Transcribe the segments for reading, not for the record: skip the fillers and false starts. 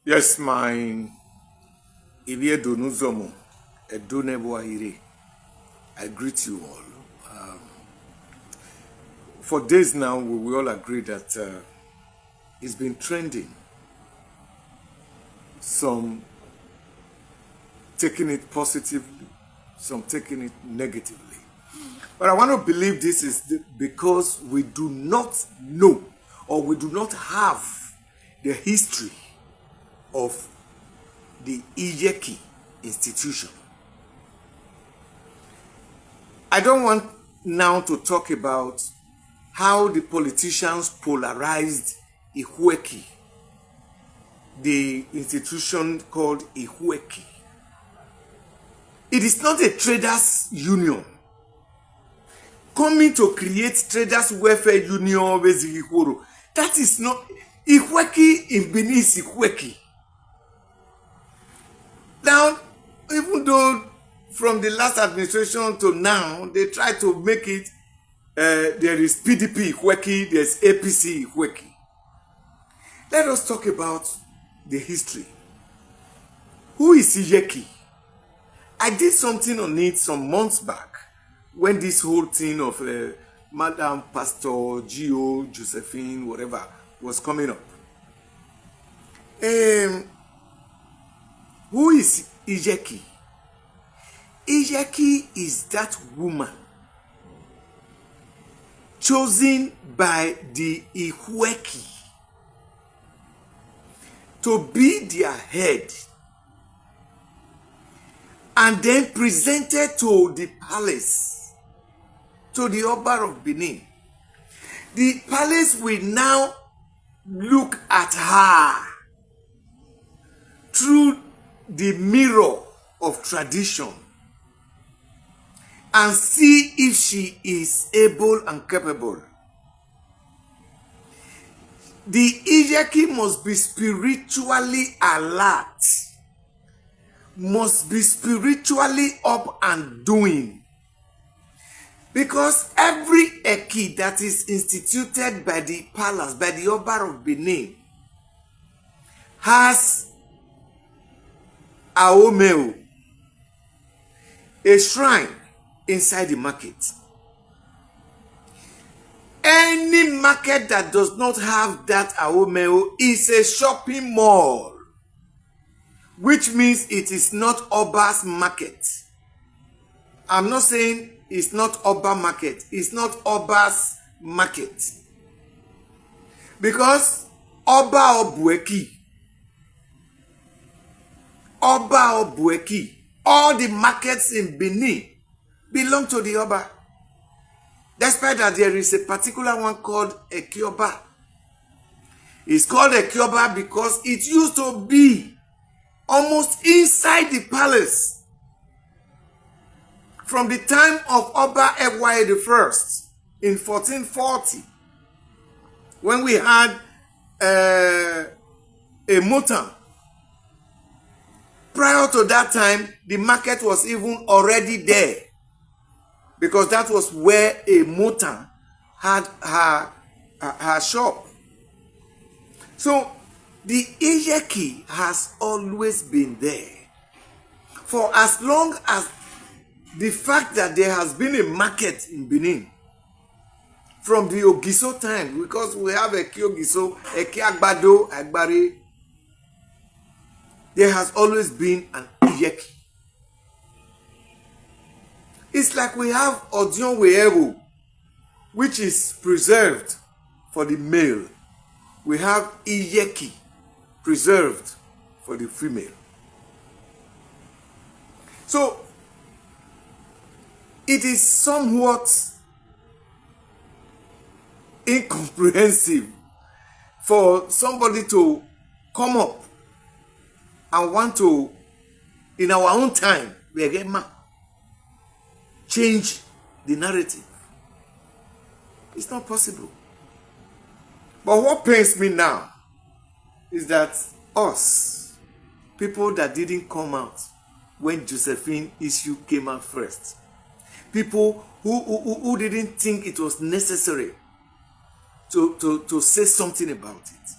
Yes, my Iviedo Nuzomo, Edonebo Ahire. I greet you all. For days now, we all agree that it's been trending. Some taking it positively, some taking it negatively. But I want to believe this is because we do not know or we do not have the history of the Iyeki institution. I don't want now to talk about how the politicians polarized Ihueki, the institution called Ihueki. It is not a traders union. Coming to create traders welfare union, that is not Ihueki in Benin is Ihueki. Now, even though from the last administration to now, they try to make it, there is PDP Ihueki, there's APC Ihueki. Let us talk about the history. Who is Iyeki? I did something on it some months back when this whole thing of Madam Pastor Gio, Josephine, whatever, was coming up. Who is Iyeki? Iyeki is that woman chosen by the Ihueki to be their head and then presented to the palace, to the Oba of Benin. The palace will now look at her through the mirror of tradition and see if she is able and capable. The Iyeki must be spiritually alert, must be spiritually up and doing. Because every Eki that is instituted by the palace, by the Oba of Benin, has Aomeo, a shrine inside the market. Any market that does not have that Aomeo is a shopping mall, which means it is not Oba's market. I'm not saying it's not Oba market. It's not Oba's market. Because Oba Obueki, all the markets in Benin belong to the Oba. Despite that there is a particular one called Ekioba. It's called Ekioba because it used to be almost inside the palace from the time of Oba Egwaye I in 1440, when we had a Motan. Prior to that time, the market was even already there, because that was where a Motan had her shop. So the Iyeki has always been there. For as long as the fact that there has been a market in Benin, from the Ogiso time, because we have Eki Ogiso, Eki Agbado, Agbari, there has always been an Iyeki. It's like we have Odion Weeru, which is preserved for the male. We have Iyeki, preserved for the female. So it is somewhat incomprehensible for somebody to come up and want to, in our own time, change the narrative. It's not possible. But what pains me now is that us, people that didn't come out when Josephine issue came out first, people who didn't think it was necessary to say something about it,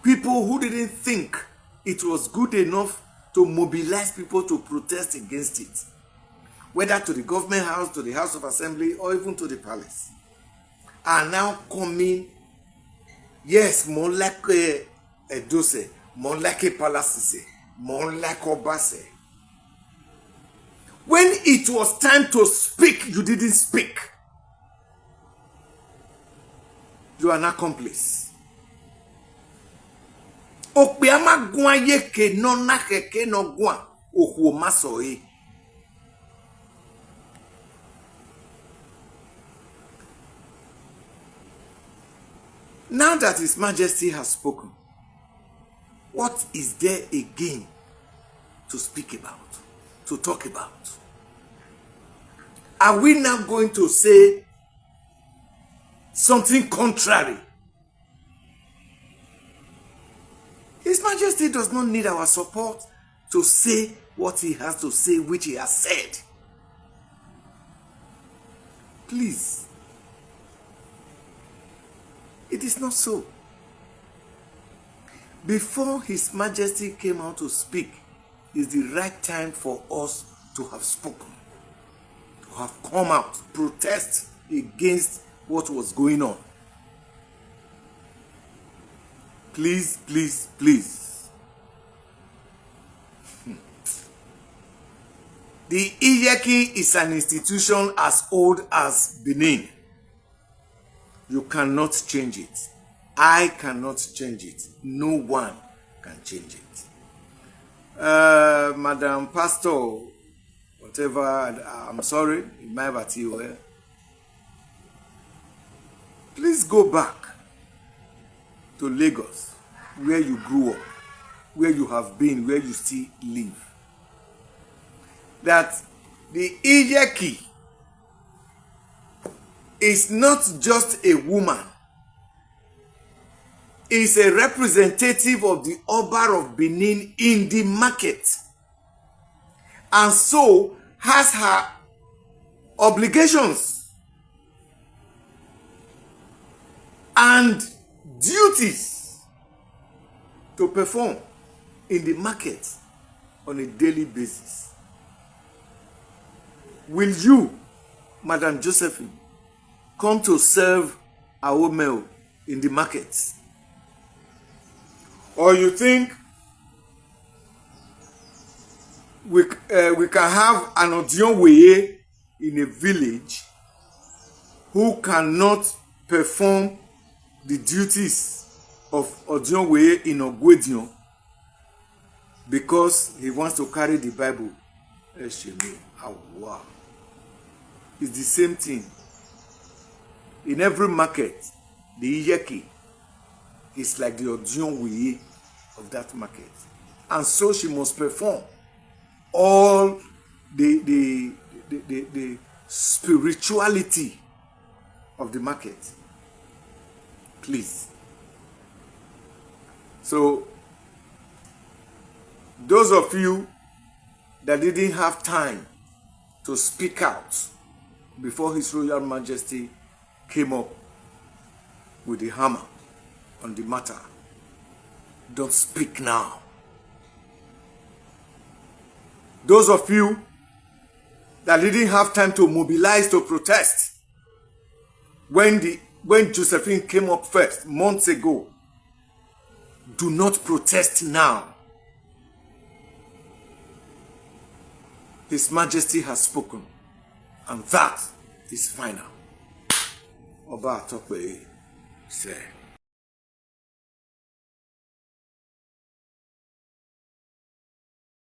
people who didn't think it was good enough to mobilize people to protest against it, whether to the government house, to the House of Assembly, or even to the palace, are now coming. Yes, more like a dose, more like a palace, more like a base. When it was time to speak, you didn't speak. You are an accomplice. Okpiama gwa yeke no nakeke no gwa ohuo masoe. Now that His Majesty has spoken, what is there again to speak about, to talk about? Are we now going to say something contrary? His Majesty does not need our support to say what he has to say, which he has said. Please. It is not so. Before His Majesty came out to speak, is the right time for us to have spoken, to have come out, protest against what was going on. Please, please, please. The Iyeki is an institution as old as Benin. You cannot change it. I cannot change it. No one can change it. Madam Pastor, whatever, I'm sorry, please go back to Lagos, where you grew up, where you have been, where you still live. That the Iyeki is not just a woman. Is a representative of the Oba of Benin in the market, and so has her obligations and duties to perform in the market on a daily basis. Will you, Madam Josephine, come to serve our meal in the market? Or you think we can have an Odionweye in a village who cannot perform the duties of Odionweye in Ogwedion because he wants to carry the Bible? It's the same thing. In every market, the Iyeki is like the Odionweye of that market. And so she must perform all the spirituality of the market. Please. So, those of you that didn't have time to speak out before His Royal Majesty came up with the hammer on the matter, don't speak now. Those of you that didn't have time to mobilize to protest when Josephine came up first months ago, do not protest now. His Majesty has spoken, and that is final. Oba Atokwe said.